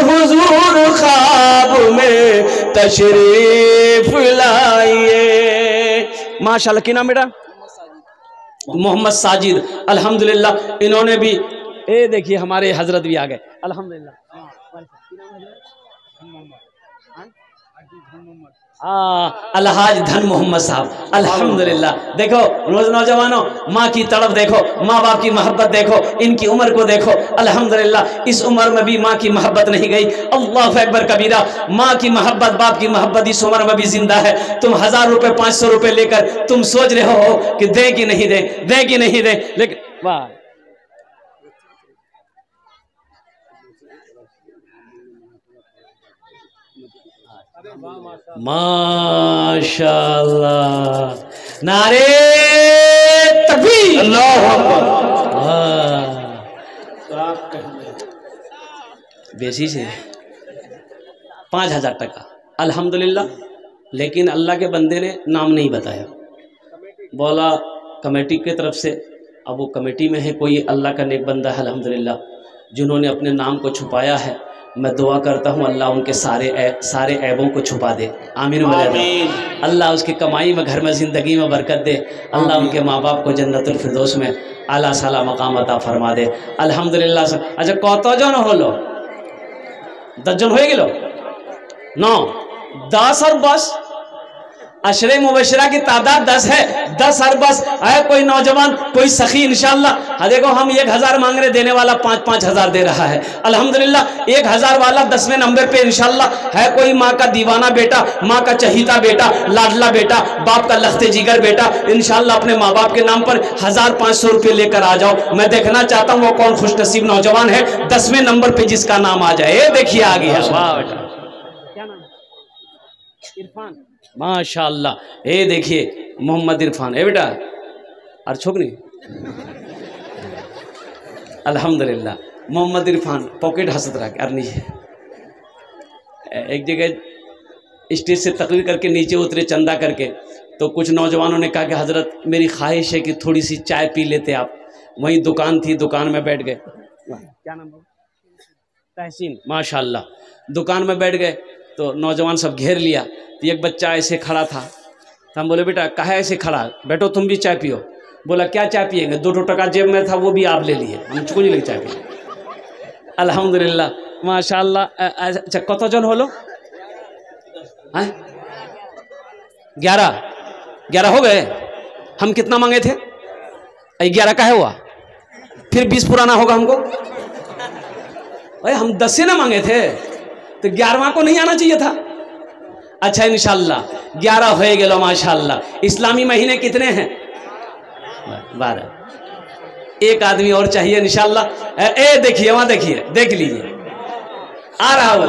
S1: हुजूर ख्वाब में तशरीफ लाइए माशाल्लाह। क्या नाम बेटा? मोहम्मद साजिद अल्हम्दुलिल्लाह। इन्होंने भी, ए देखिए हमारे हजरत भी आ गए अल्हम्दुलिल्लाह। अलहाज धन मोहम्मद साहब, अल्हम्दुलिल्लाह। देखो नौजवानों, माँ की तड़प देखो, माँ बाप की मोहब्बत देखो, इनकी उम्र को देखो, अल्हम्दुलिल्लाह। इस उम्र में भी माँ की मोहब्बत नहीं गई। अल्लाह अकबर कबीरा। माँ की मोहब्बत, बाप की मोहब्बत इस उम्र में भी जिंदा है। तुम 1000 रुपये 500 रुपये लेकर तुम सोच रहे हो कि दे कि नहीं दे, दे कि नहीं दे, लेकिन वाह माशाअल्लाह, नारे तकबीर,
S3: अल्लाह अकबर।
S1: बेसी से 5000 टका, अल्हम्दुलिल्लाह। लेकिन अल्लाह के बंदे ने नाम नहीं बताया, बोला कमेटी की तरफ से। अब वो कमेटी में है कोई अल्लाह का नेक बंदा है अल्हम्दुलिल्लाह, जिन्होंने अपने नाम को छुपाया है। मैं दुआ करता हूँ अल्लाह उनके सारे ऐबों को छुपा दे, आमीन। अल्लाह उसकी कमाई में, घर में, ज़िंदगी में बरकत दे। अल्लाह उनके माँ बाप को जन्नतुल फिरदौस में आला साला मकाम अता फरमा दे, अल्हम्दुलिल्लाह। अच्छा कतजन हलो? 10 जन हो गेलो? 9, 10 और बस अशरे मुबशरा की तादाद 10 है। 10 और बस है। कोई नौजवान, कोई सखी इंशाअल्लाह। देखो हम 1000 मांग रहे, देने वाला 5-5 हज़ार दे रहा है अल्हम्दुलिल्लाह। 1000 वाला 10वें नंबर पे इंशाअल्लाह है। कोई माँ का दीवाना बेटा, माँ का चहीता बेटा, लाडला बेटा, बाप का लखते जिगर बेटा, इंशाअल्लाह अपने माँ बाप के नाम पर 1500 रुपये लेकर आ जाओ। मैं देखना चाहता हूँ वो कौन खुशनसीब नौजवान है 10वें नंबर पे जिसका नाम आ जाए। देखिए आ गया, क्या नाम? इरफान, माशाअल्लाह। ये देखिए मोहम्मद इरफान है बेटा, और छोकरी अल्हम्दुलिल्लाह। मोहम्मद इरफान पॉकेट हंसत रहा कर नीचे। एक जगह स्टेज से तकरीर करके नीचे उतरे चंदा करके, तो कुछ नौजवानों ने कहा कि हजरत मेरी ख्वाहिश है कि थोड़ी सी चाय पी लेते आप। वहीं दुकान थी, दुकान में बैठ गए। क्या नाम? तहसीन, माशाअल्लाह। दुकान में बैठ गए तो नौजवान सब घेर लिया। तो एक बच्चा ऐसे खड़ा था, तो हम बोले बेटा काहे ऐसे खड़ा, बैठो तुम भी चाय पियो। बोला क्या चाय पिएंगे? 2 टका जेब में था, वो भी आप ले लिए, हम चुको नहीं लगे चाय पिए। अल्हम्दुलिल्लाह माशाअल्लाह। अच्छा कतजन हलो? 11 हो गए। हम कितना मांगे थे? 11 का है हुआ, फिर 20 पुराना होगा हमको। अरे हम 10 से ना मांगे थे, तो 11वां को नहीं आना चाहिए था। अच्छा इंशाअल्लाह 11 हो गए माशाअल्लाह। इस्लामी महीने कितने हैं? 12। एक आदमी और चाहिए इंशाअल्लाह। ए देखिए वहां, देखिए, देख लीजिए आ रहा वो।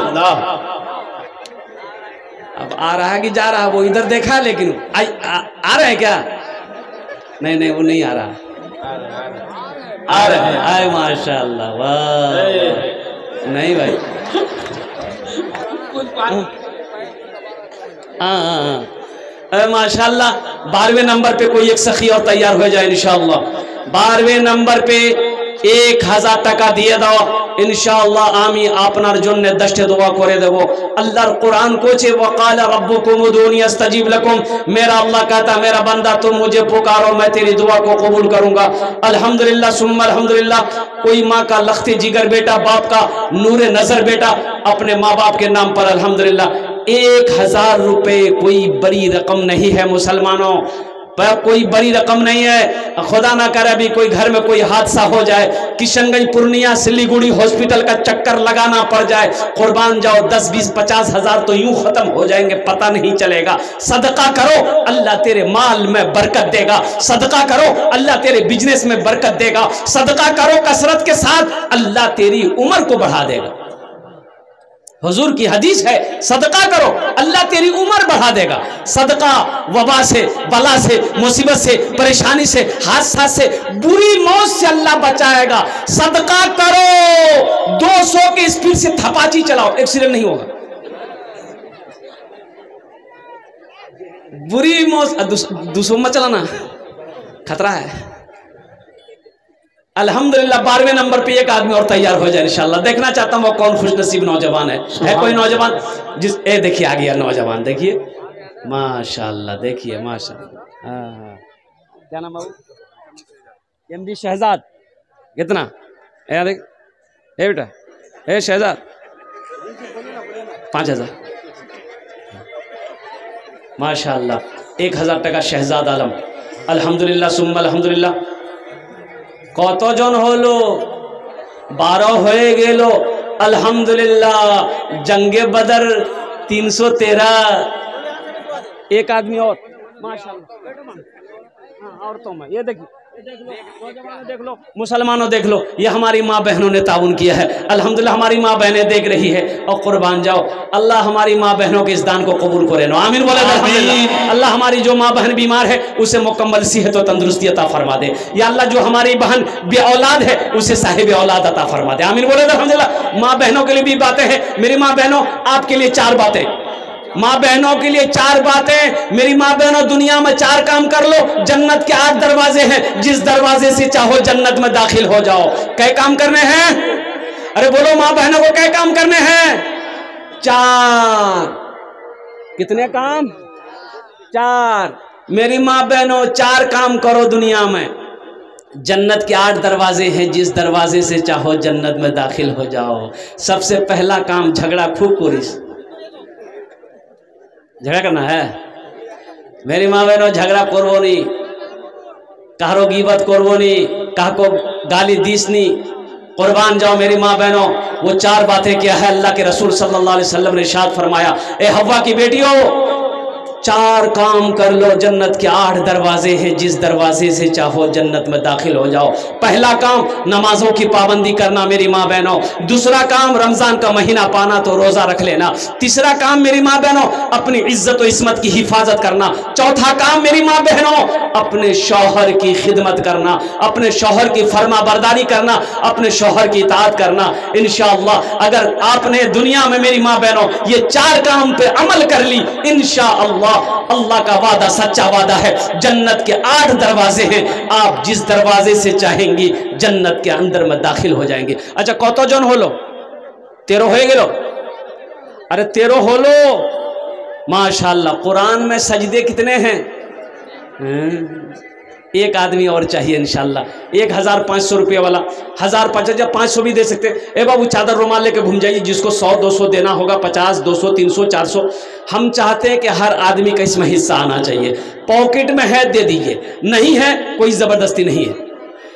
S1: अब आ रहा है कि जा रहा है, वो इधर देखा लेकिन आ रहा है क्या? नहीं वो नहीं आ रहा, आ रहा है। आए माशाअल्लाह, वाह। नहीं भाई, हाँ माशाअल्लाह। 12वें नंबर पे कोई एक सखी और तैयार हो जाए इंशाअल्लाह। 12वें नंबर पे 1000 टका दिए दो इंशाअल्लाह। आमी आपनार जन्ने दस्ते दुआ करे देवो। अल्लाहर कुरान को चे वकाल रब्बुकुम उदूनी अस्तजीब लकुम। मेरा अल्लाह कहता मेरा बंदा तुम मुझे पुकारो, मैं तेरी दुआ को कबूल करूंगा। अल्हम्दुलिल्लाह सुम्मा अल्हम्दुलिल्लाह। कोई माँ का लखते जिगर बेटा, बाप का नूरे नजर बेटा, अपने माँ बाप के नाम पर अल्हम्दुलिल्लाह 1000 रुपये कोई बड़ी रकम नहीं है मुसलमानों, पर कोई बड़ी रकम नहीं है। खुदा ना करे अभी कोई घर में कोई हादसा हो जाए, किशनगंज, पूर्णिया, सिलीगुड़ी हॉस्पिटल का चक्कर लगाना पड़ जाए, कुर्बान जाओ 10, 20, 50 हजार तो यूं खत्म हो जाएंगे, पता नहीं चलेगा। सदका करो, अल्लाह तेरे माल में बरकत देगा। सदका करो, अल्लाह तेरे बिजनेस में बरकत देगा। सदका करो कसरत के साथ, अल्लाह तेरी उम्र को बढ़ा देगा। हुजूर की हदीस है, सदका करो अल्लाह तेरी उम्र बढ़ा देगा। सदका वबा से, बला से, मुसीबत से, परेशानी से, हादसा से, बुरी मौत से अल्लाह बचाएगा। सदका करो, 200 की स्पीड से थपाची चलाओ, एक्सीडेंट नहीं होगा। बुरी मौत 200 मत चलाना, खतरा है। अल्हम्दुलिल्लाह 12वें नंबर पे एक आदमी और तैयार हो जाए इंशाअल्लाह। देखना चाहता हूँ वो कौन खुशनसीब नौजवान है कोई नौजवान जिस देखिए आ गया नौजवान, देखिए माशाअल्लाह, देखिए माशाअल्लाह। हाँ क्या नाम है? एमडी शहजाद। कितना? देख बेटा, शहजाद 5000। माशाअल्लाह 1000 টাকা शहजाद आलम अल्हम्दुलिल्लाह सुम्मा अल्हम्दुलिल्लाह কতজন হলো 12 হয়ে গেল अल्हम्दुलिल्लाह जंगे बदर 313 एक आदमी और माशाअल्लाह औरतों में ये देखिए देख लो मुसलमानों देख लो ये हमारी माँ बहनों ने ताउन किया है अल्हम्दुलिल्लाह हमारी माँ बहनें देख रही है और कुर्बान जाओ अल्लाह हमारी माँ बहनों के इस दान को कबूल करे नो आमीन बोले अल्लाह हमारी जो माँ बहन बीमार है उसे मुकम्मल सेहत और तंदुरुस्ती अता फरमा दे या अल्लाह जो हमारी बहन बे औलाद है उसे साहिब औलाद अता फरमा दे आमीन बोले अल्हम्दुलिल्लाह माँ बहनों के लिए भी बातें हैं मेरी माँ बहनों आपके लिए 4 बातें माँ बहनों के लिए 4 बातें मेरी माँ बहनों दुनिया में 4 काम कर लो जन्नत के 8 दरवाजे हैं जिस दरवाजे से चाहो जन्नत में दाखिल हो जाओ क्या काम करने हैं अरे बोलो माँ बहनों को क्या काम करने हैं 4 कितने काम 4 मेरी माँ बहनों 4 काम करो दुनिया में जन्नत के 8 दरवाजे हैं जिस दरवाजे से चाहो जन्नत में दाखिल हो जाओ सबसे पहला काम झगड़ा खूब कोरिस झगड़ा करना है मेरी माँ बहनों झगड़ा करबो नहीं कहारो गीबत करबो नहीं कहा को गाली दीस नहीं कुर्बान जाओ मेरी माँ बहनों वो 4 बातें क्या है अल्लाह के रसूल सल्लल्लाहु अलैहि वसल्लम ने इरशाद फरमाया ए हव्वा की बेटियों 4 काम कर लो जन्नत के 8 दरवाजे हैं जिस दरवाजे से चाहो जन्नत में दाखिल हो जाओ पहला काम नमाजों की पाबंदी करना मेरी माँ बहनों दूसरा काम रमजान का महीना पाना तो रोजा रख लेना तीसरा काम मेरी माँ बहनों अपनी इज्जत और इस्मत की हिफाजत करना चौथा काम मेरी माँ बहनों अपने शौहर की खिदमत करना अपने शौहर की फर्मा बरदारी करना अपने शौहर की इताअत करना इंशाअल्लाह अगर आपने दुनिया में मेरी माँ बहनों ये 4 काम पे अमल कर ली इंशाअल्लाह अल्लाह का वादा सच्चा वादा है जन्नत के 8 दरवाजे हैं आप जिस दरवाजे से चाहेंगी जन्नत के अंदर में दाखिल हो जाएंगे अच्छा कतजन हलो 13 हो गेलो अरे 13 हलो माशाअल्लाह कुरान में सजदे कितने हैं एक आदमी और चाहिए इंशाल्लाह 1500 रुपये वाला 1500 भी दे सकते ए बाबू चादर रुमाल लेके घूम जाइए जिसको 100-200 देना होगा 50 200 300 400 हम चाहते हैं कि हर आदमी का इसमें हिस्सा आना चाहिए पॉकेट में है दे दीजिए नहीं है कोई ज़बरदस्ती नहीं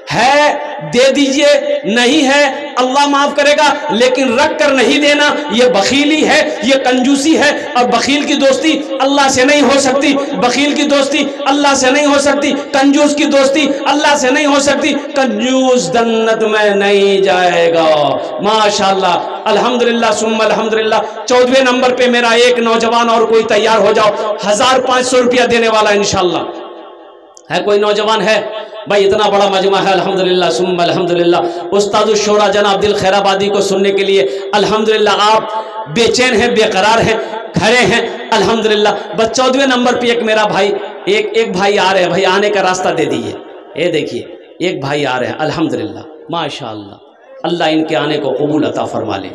S1: है दे दीजिए नहीं है अल्लाह माफ करेगा लेकिन रख कर नहीं देना ये बखीली है ये कंजूसी है और बखील की दोस्ती अल्लाह से नहीं हो सकती बखील की दोस्ती अल्लाह से नहीं हो सकती कंजूस की दोस्ती अल्लाह से नहीं हो सकती कंजूस जन्नत में नहीं जाएगा माशाअल्लाह अल्हम्दुलिल्लाह सुम्मा अल्हम्दुलिल्लाह 14वें नंबर पे मेरा एक नौजवान और कोई तैयार हो जाओ 1500 रुपया देने वाला इंशाअल्लाह है कोई नौजवान है भाई इतना बड़ा मजमा है अल्हम्दुलिल्लाह सुम्मा अल्हम्दुलिल्लाह उस्ताद शोरा जनाब दिल खैराबादी को सुनने के लिए अल्हम्दुलिल्लाह आप बेचैन हैं बेकरार हैं खड़े हैं अल्हम्दुलिल्लाह बस 14वें नंबर पे एक मेरा भाई एक भाई आ रहे हैं भाई आने का रास्ता दे दीजिए ये देखिए एक भाई आ रहे हैं अल्हम्दुलिल्लाह माशाअल्लाह अल्लाह इनके आने को कबूल अता फरमा ले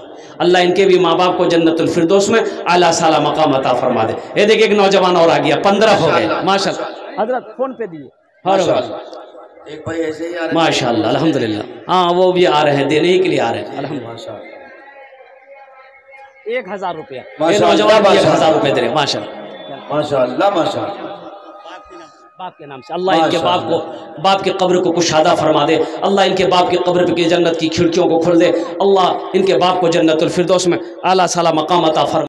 S1: अल्लाह इनके भी माँ बाप को जन्नतुल फिरदौस में आला साला मकाम अता फरमा दे ये देखिए एक नौजवान और आ गया 15 हो गए माशाअल्लाह हजरत फोन पे दिए
S2: एक भाई ऐसे ही आ रहे
S1: माशाअल्लाह अल्हम्दुलिल्लाह हाँ वो भी आ रहे हैं देने ही के लिए आ रहे हैं अल्हम्दुलिल्लाह 1000 रुपया नौजवान 1000 रुपये दे रहे
S2: माशाअल्लाह माशाअल्लाह
S1: बाप के नाम से अल्लाह इनके बाप के कब्र को कुशादा फरमा दे अल्लाह इनके बाप की कब्र की जन्नत की खिड़कियों को खोल दे अल्लाह इनके बाप को जन्नतुल फिरदौस में आला साला मकाम अता फरमा